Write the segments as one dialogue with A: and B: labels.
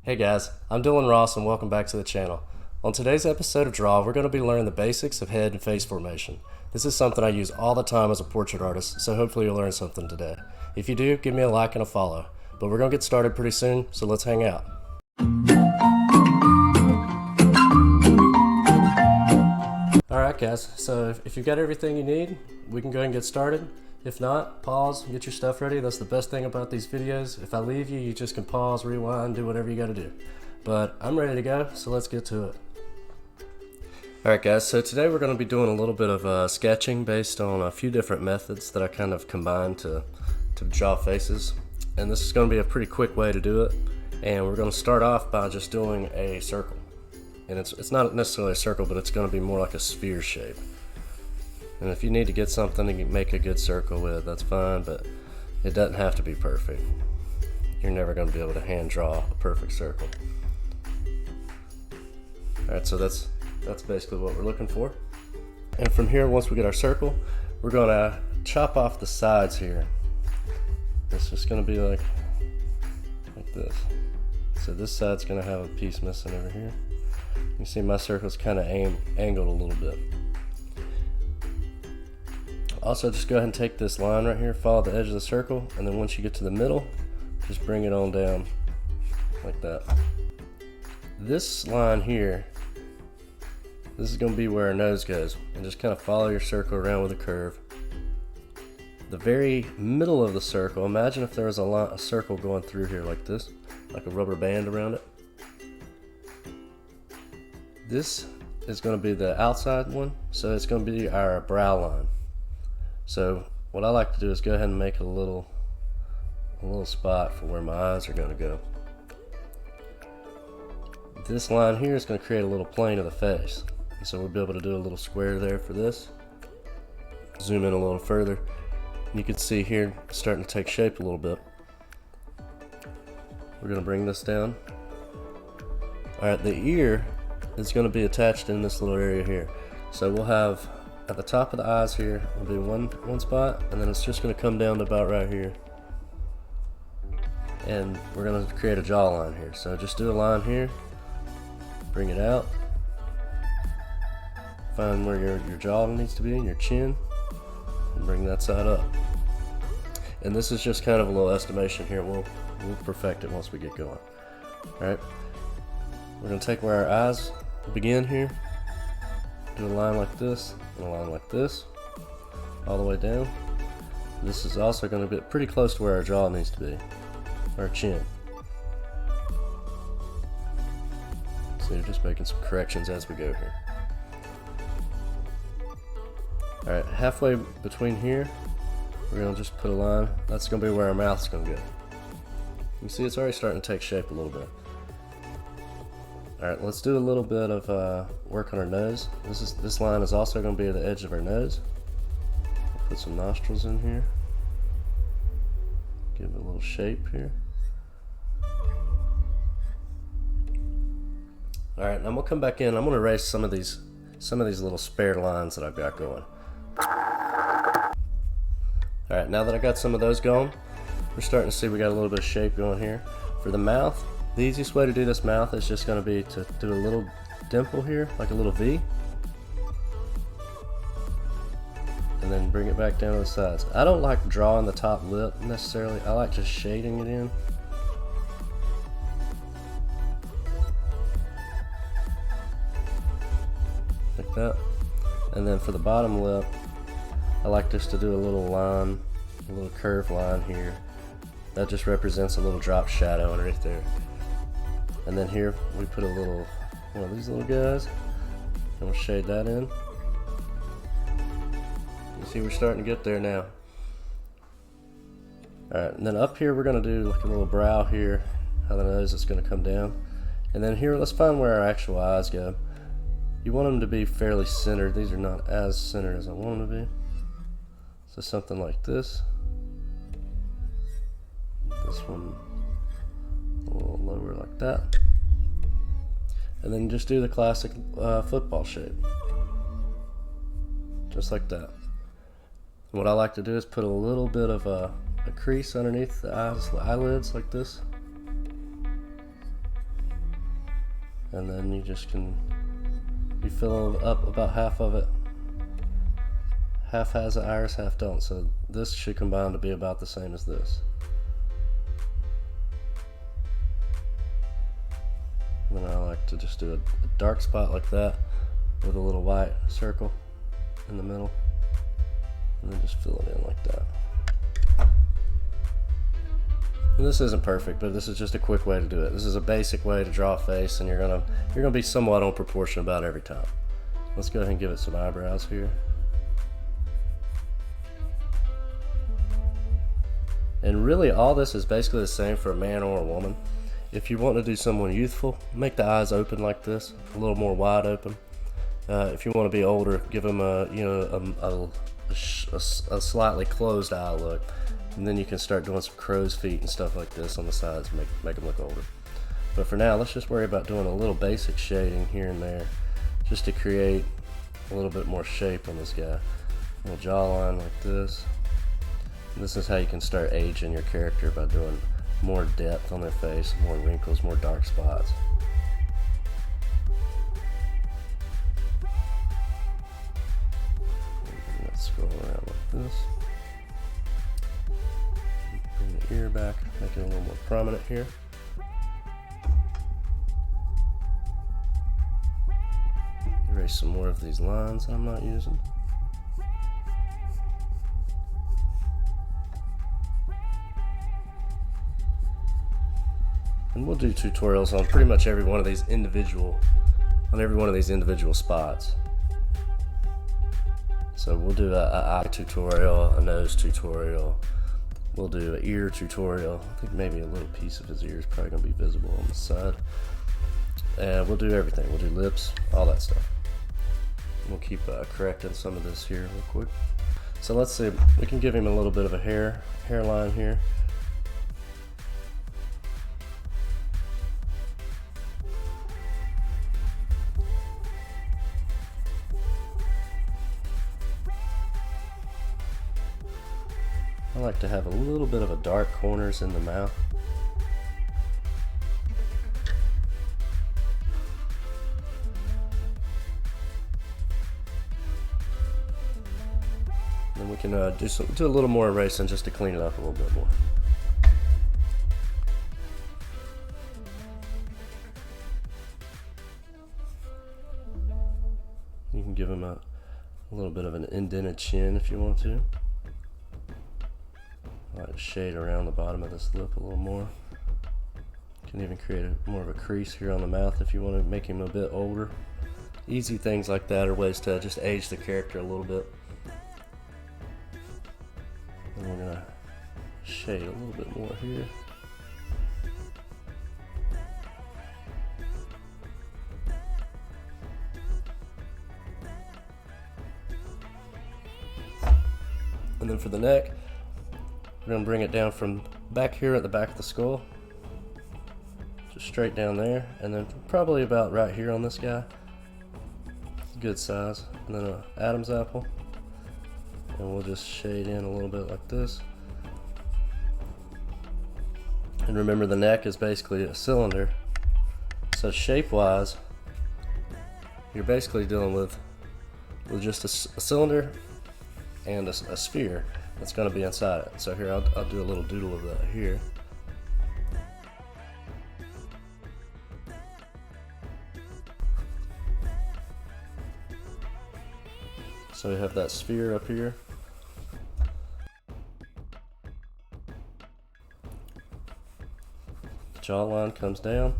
A: Hey guys, I'm Dylan Ross and welcome back to the channel. On today's episode of Draw, we're going to be learning the basics of head and face formation. This is something I use all the time as a portrait artist, so hopefully you'll learn something today. If you do, give me a like and a follow. But we're going to get started pretty soon, so let's hang out. Alright guys, so if you've got everything you need, we can go ahead and get started. If not, pause, get your stuff ready. That's the best thing about these videos. If I leave you, you just can pause, rewind, do whatever you gotta do. But I'm ready to go, so let's get to it. Alright guys, so today we're gonna be doing a little bit of sketching based on a few different methods that I kind of combined to draw faces. And this is gonna be a pretty quick way to do it. And we're gonna start off by just doing a circle. And it's not necessarily a circle, but it's gonna be more like a sphere shape. And if you need to get something to make a good circle with, that's fine, but it doesn't have to be perfect. You're never going to be able to hand draw a perfect circle. Alright, so that's basically what we're looking for. And from here, once we get our circle, we're going to chop off the sides here. It's just going to be like this. So this side's going to have a piece missing over here. You see my circle's kind of angled a little bit. Also, just go ahead and take this line right here, follow the edge of the circle, and then once you get to the middle, just bring it on down like that. This line here, this is going to be where our nose goes, and just kind of follow your circle around with a curve. The very middle of the circle, imagine if there was a circle going through here like this, like a rubber band around it. This is going to be the outside one, so it's going to be our brow line. So what I like to do is go ahead and make a little spot for where my eyes are going to go. This line here is going to create a little plane of the face. And so we'll be able to do a little square there for this. Zoom in a little further. You can see here it's starting to take shape a little bit. We're going to bring this down. Alright, the ear is going to be attached in this little area here. So we'll have at the top of the eyes here will be one spot, and then it's just going to come down to about right here. And we're going to create a jawline here. So just do a line here, bring it out, find where your jaw needs to be and your chin, and bring that side up. And this is just kind of a little estimation here. We'll perfect it once we get going. Alright, we're going to take where our eyes begin here, do a line like this, and a line like this, all the way down. This is also going to be pretty close to where our jaw needs to be, our chin. So you're just making some corrections as we go here. Alright, halfway between here, we're going to just put a line. That's going to be where our mouth's going to go. You can see it's already starting to take shape a little bit. Alright, let's do a little bit of work on our nose. This line is also going to be at the edge of our nose. Put some nostrils in here. Give it a little shape here. Alright, now I'm going to come back in. I'm going to erase some of these little spare lines that I've got going. Alright, now that I got some of those going, we're starting to see we got a little bit of shape going here. For the mouth, the easiest way to do this mouth is just going to be to do a little dimple here, like a little V. And then bring it back down to the sides. I don't like drawing the top lip necessarily. I like just shading it in. Like that. And then for the bottom lip, I like just to do a little line, a little curved line here. That just represents a little drop shadow underneath there. And then here we put a little, one of these little guys, and we'll shade that in. You see we're starting to get there now. Alright, and then up here we're going to do like a little brow here, how the nose is going to come down. And then here, let's find where our actual eyes go. You want them to be fairly centered. These are not as centered as I want them to be. So something like this. This one a little lower like that. And then just do the classic football shape. Just like that. And what I like to do is put a little bit of a crease underneath the eyelids like this. and then you fill up about half of it. Half has an iris, half don't, so this should combine to be about the same as this. And then I like to just do a dark spot like that with a little white circle in the middle, and then just fill it in like that. And this isn't perfect, but this is just a quick way to do it. This is a basic way to draw a face, and you're gonna be somewhat on proportion about every time. Let's go ahead and give it some eyebrows here. And really all this is basically the same for a man or a woman. If you want to do someone youthful, make the eyes open like this, a little more wide open. If you want to be older, give them a slightly closed eye look. And then you can start doing some crow's feet and stuff like this on the sides, make them look older. But for now, let's just worry about doing a little basic shading here and there, just to create a little bit more shape on this guy. A little jawline like this. And this is how you can start aging your character, by doing more depth on their face, more wrinkles, more dark spots. Let's scroll around like this. Bring the ear back, make it a little more prominent here. Erase some more of these lines I'm not using. And we'll do tutorials on pretty much every one of these individual spots. So we'll do an eye tutorial, a nose tutorial. We'll do an ear tutorial. I think maybe a little piece of his ear is probably going to be visible on the side. And we'll do everything. We'll do lips, all that stuff. We'll keep correcting some of this here real quick. So let's see, we can give him a little bit of a hairline here. I like to have a little bit of a dark corners in the mouth. And we can do a little more erasing just to clean it up a little bit more. You can give him a little bit of an indented chin if you want to. I like to shade around the bottom of this lip a little more. You can even create more of a crease here on the mouth if you want to make him a bit older. Easy things like that are ways to just age the character a little bit. And we're going to shade a little bit more here. And then for the neck, we're going to bring it down from back here at the back of the skull, just straight down there, and then probably about right here on this guy. Good size. And then an Adam's apple, and we'll just shade in a little bit like this. And remember, the neck is basically a cylinder, so shape wise you're basically dealing with just a cylinder and a sphere that's going to be inside it. So here, I'll do a little doodle of that here. So we have that sphere up here. The jawline comes down.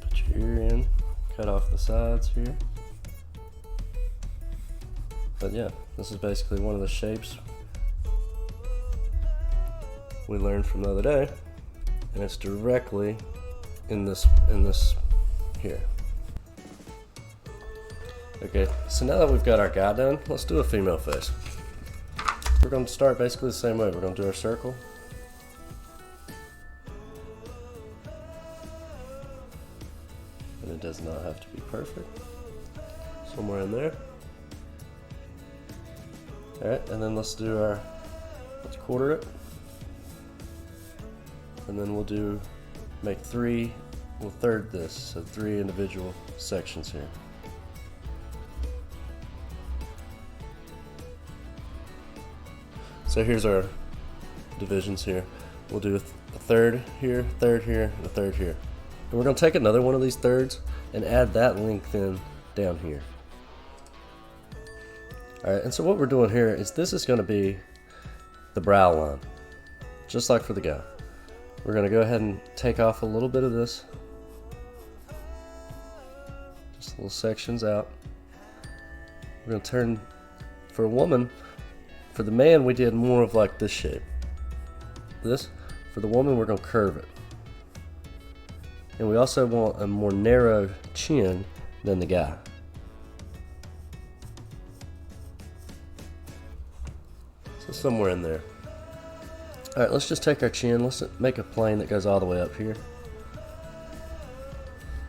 A: Put your ear in, cut off the sides here. But yeah, this is basically one of the shapes we learned from the other day, and it's directly in this here. Okay, so now that we've got our guy done, let's do a female face. We're going to start basically the same way. We're going to do our circle. And it does not have to be perfect. Somewhere in there. Alright, and then let's quarter it. And then we'll do make three, we'll third this, so 3 individual sections here. So here's our divisions here. We'll do a third here, and a third here. And we're going to take another one of these thirds and add that length in down here. Alright, and so what we're doing here is this is going to be the brow line, just like for the guy. We're going to go ahead and take off a little bit of this, just little sections out. We're going to turn, for a woman, for the man we did more of like this shape. This, for the woman we're going to curve it. And we also want a more narrow chin than the guy. So somewhere in there. Alright, let's just take our chin, let's make a plane that goes all the way up here.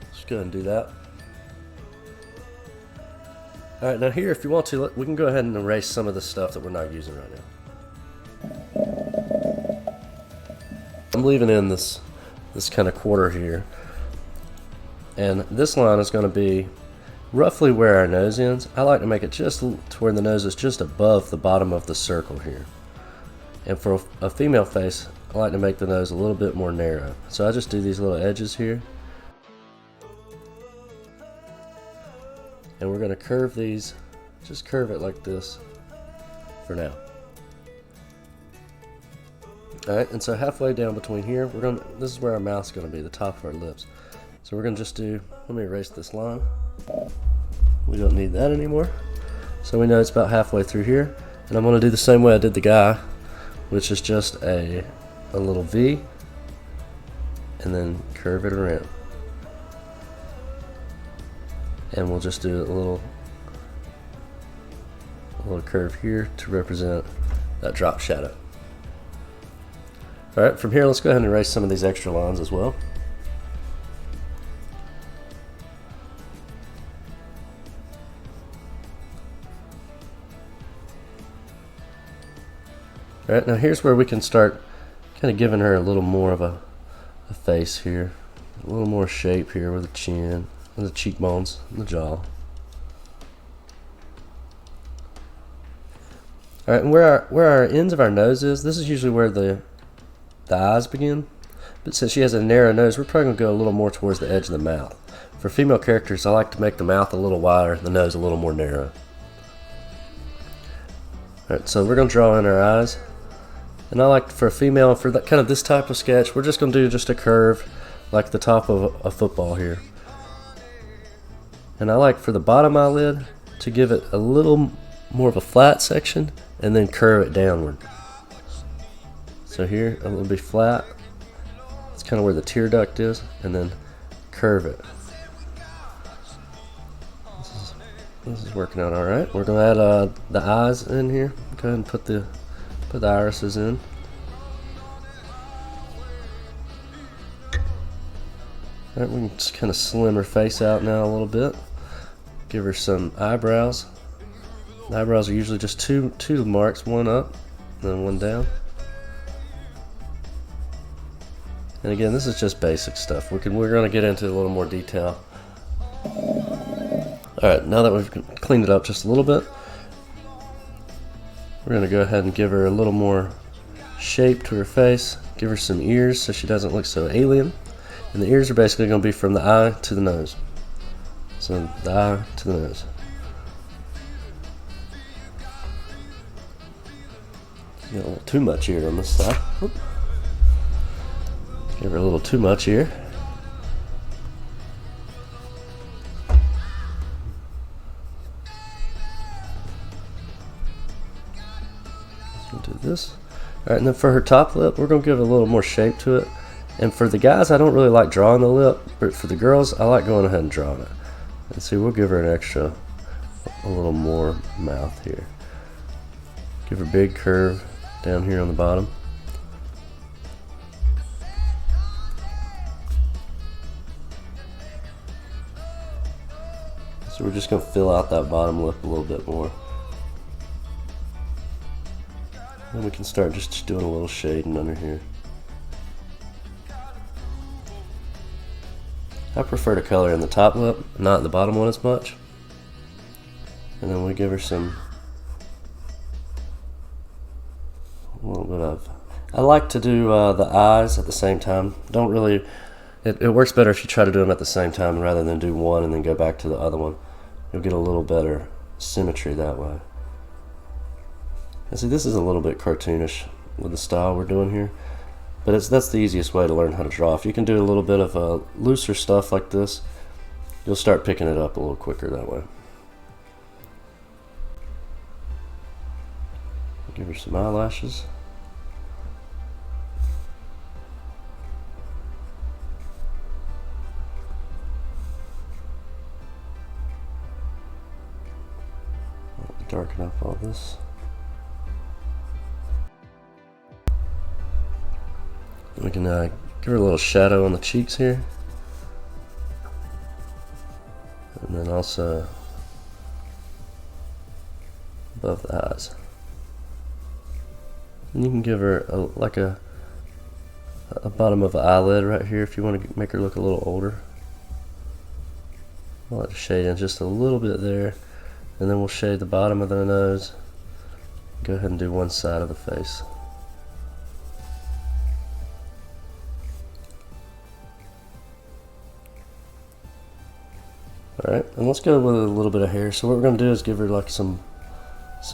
A: Let's go ahead and do that. Alright, now here if you want to, we can go ahead and erase some of the stuff that we're not using right now. I'm leaving in this kind of quarter here. And this line is going to be roughly where our nose ends. I like to make it just to where the nose is just above the bottom of the circle here. And for a female face, I like to make the nose a little bit more narrow. So I just do these little edges here. And we're going to curve these, just curve it like this for now. Alright, and so halfway down between here, this is where our mouth's going to be, the top of our lips. So we're going to just do, let me erase this line. We don't need that anymore. So we know it's about halfway through here. And I'm going to do the same way I did the guy, which is just a little V, and then curve it around. And we'll just do a little curve here to represent that drop shadow. Alright, from here let's go ahead and erase some of these extra lines as well. Alright, now here's where we can start kind of giving her a little more of a face here. A little more shape here with the chin, and the cheekbones, and the jaw. Alright, and where our ends of our nose is, this is usually where the eyes begin. But since she has a narrow nose, we're probably going to go a little more towards the edge of the mouth. For female characters, I like to make the mouth a little wider, the nose a little more narrow. Alright, so we're going to draw in our eyes. And I like for a female, for that kind of this type of sketch, we're just going to do just a curve like the top of a football here. And I like for the bottom eyelid to give it a little more of a flat section and then curve it downward. So here it'll be flat. It's kind of where the tear duct is, and then curve it. This is working out all right. We're going to add the eyes in here. Go ahead and put the irises in. All right, we can just kind of slim her face out now a little bit. Give her some eyebrows. The eyebrows are usually just two marks, one up and then one down. And again, this is just basic stuff. We're going to get into a little more detail. Alright, now that we've cleaned it up just a little bit, we're going to go ahead and give her a little more shape to her face. Give her some ears so she doesn't look so alien. And the ears are basically going to be from the eye to the nose. So the eye to the nose. Got a little too much ear on this side. Oop. Give her a little too much ear. Do this. Alright, and then for her top lip, we're going to give a little more shape to it. And for the guys, I don't really like drawing the lip, but for the girls, I like going ahead and drawing it. And see, we'll give her an extra, a little more mouth here. Give her a big curve down here on the bottom. So we're just going to fill out that bottom lip a little bit more. Then we can start just doing a little shading under here. I prefer to color in the top lip, not the bottom one as much. And then we give her a little bit of, I like to do the eyes at the same time. Don't really, it works better if you try to do them at the same time rather than do one and then go back to the other one. You'll get a little better symmetry that way. And see, this is a little bit cartoonish with the style we're doing here, but that's the easiest way to learn how to draw. If you can do a little bit of looser stuff like this, you'll start picking it up a little quicker that way. Give her some eyelashes. Darken up all this. We can give her a little shadow on the cheeks here, and then also above the eyes. And you can give her like a bottom of an eyelid right here if you want to make her look a little older. I'll let her shade in just a little bit there, and then we'll shade the bottom of the nose. Go ahead and do one side of the face. Alright, and let's go with a little bit of hair. So what we're going to do is give her like some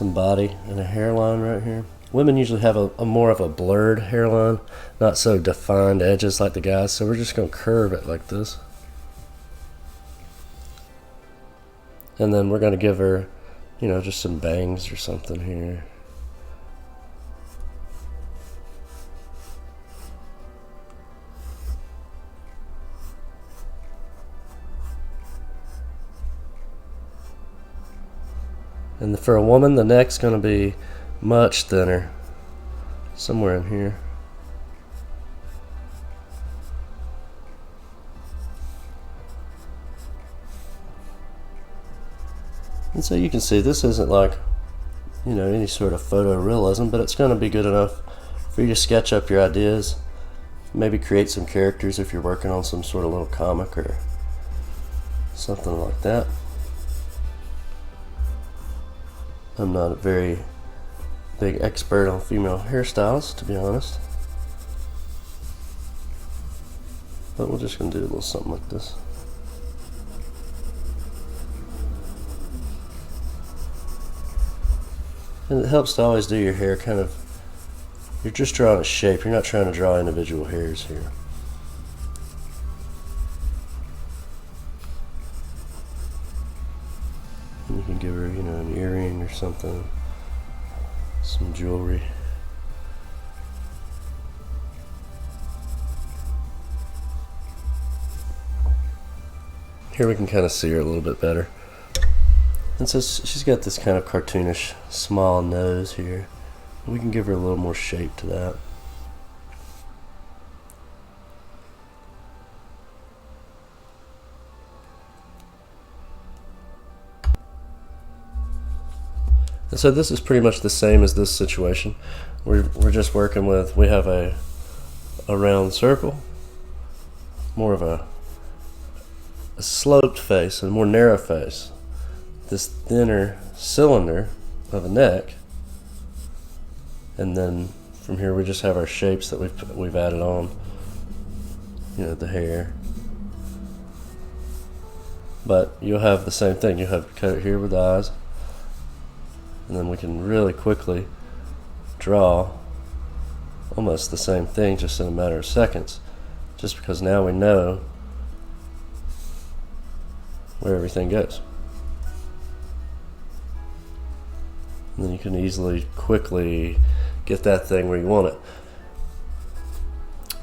A: body and a hairline right here. Women usually have a more of a blurred hairline, not so defined edges like the guys, so we're just going to curve it like this. And then we're going to give her, you know, just some bangs or something here. And for a woman, the neck's going to be much thinner, somewhere in here. And so you can see this isn't like, you know, any sort of photorealism, but it's going to be good enough for you to sketch up your ideas, maybe create some characters if you're working on some sort of little comic or something like that. I'm not a very big expert on female hairstyles, to be honest, but we're just going to do a little something like this. And it helps to always do your hair kind of, you're just drawing a shape, you're not trying to draw individual hairs here. And you can give her, you know, an earring or something, some jewelry. Here we can kind of see her a little bit better. And so she's got this kind of cartoonish small nose here. We can give her a little more shape to that. And so this is pretty much the same as this situation. We're just working with, we have a round circle, more of a sloped face, and more narrow face. This thinner cylinder of a neck, and then from here we just have our shapes that we've added on, you know, the hair. But you'll have the same thing. You have cut it here with the eyes, and then we can really quickly draw almost the same thing just in a matter of seconds, just because now we know where everything goes. And then you can easily, quickly get that thing where you want it.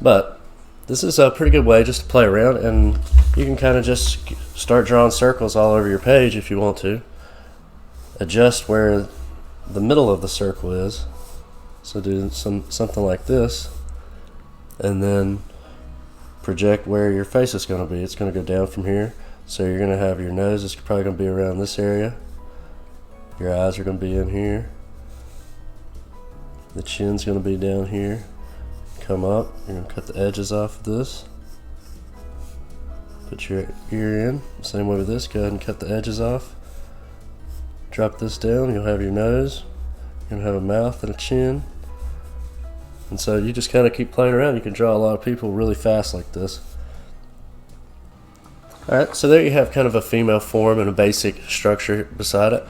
A: But this is a pretty good way just to play around, and you can kind of just start drawing circles all over your page if you want to. Adjust where the middle of the circle is. So do something like this, and then project where your face is going to be. It's going to go down from here. So you're going to have your nose is probably going to be around this area. Your eyes are going to be in here. The chin's going to be down here. Come up. You're going to cut the edges off of this. Put your ear in. Same way with this. Go ahead and cut the edges off. Drop this down. You'll have your nose. You'll have a mouth and a chin. And so you just kind of keep playing around. You can draw a lot of people really fast like this. Alright, so there you have kind of a female form and a basic structure beside it.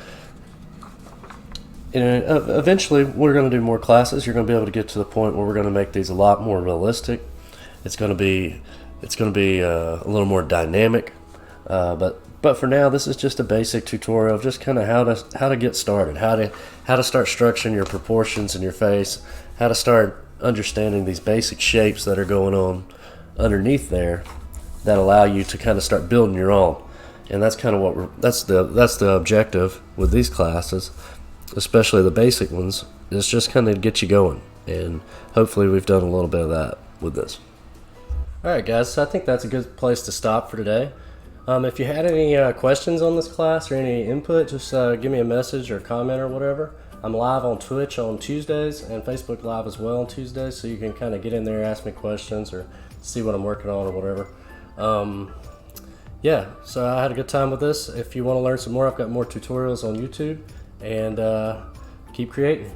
A: And eventually we're going to do more classes. You're going to be able to get to the point where we're going to make these a lot more realistic. It's going to be a little more dynamic. But for now, this is just a basic tutorial of just kind of how to get started, how to start structuring your proportions in your face, how to start understanding these basic shapes that are going on underneath there that allow you to kind of start building your own. And that's kind of that's the objective with these classes, especially the basic ones. Is just kind of get you going, and hopefully we've done a little bit of that with this. Alright guys, so I think that's a good place to stop for today. If you had any questions on this class or any input, just give me a message or comment or whatever. I'm live on Twitch on Tuesdays and Facebook Live as well on Tuesdays, so you can kind of get in there, ask me questions, or see what I'm working on or whatever. Yeah, so I had a good time with this. If you want to learn some more, I've got more tutorials on YouTube, and keep creating.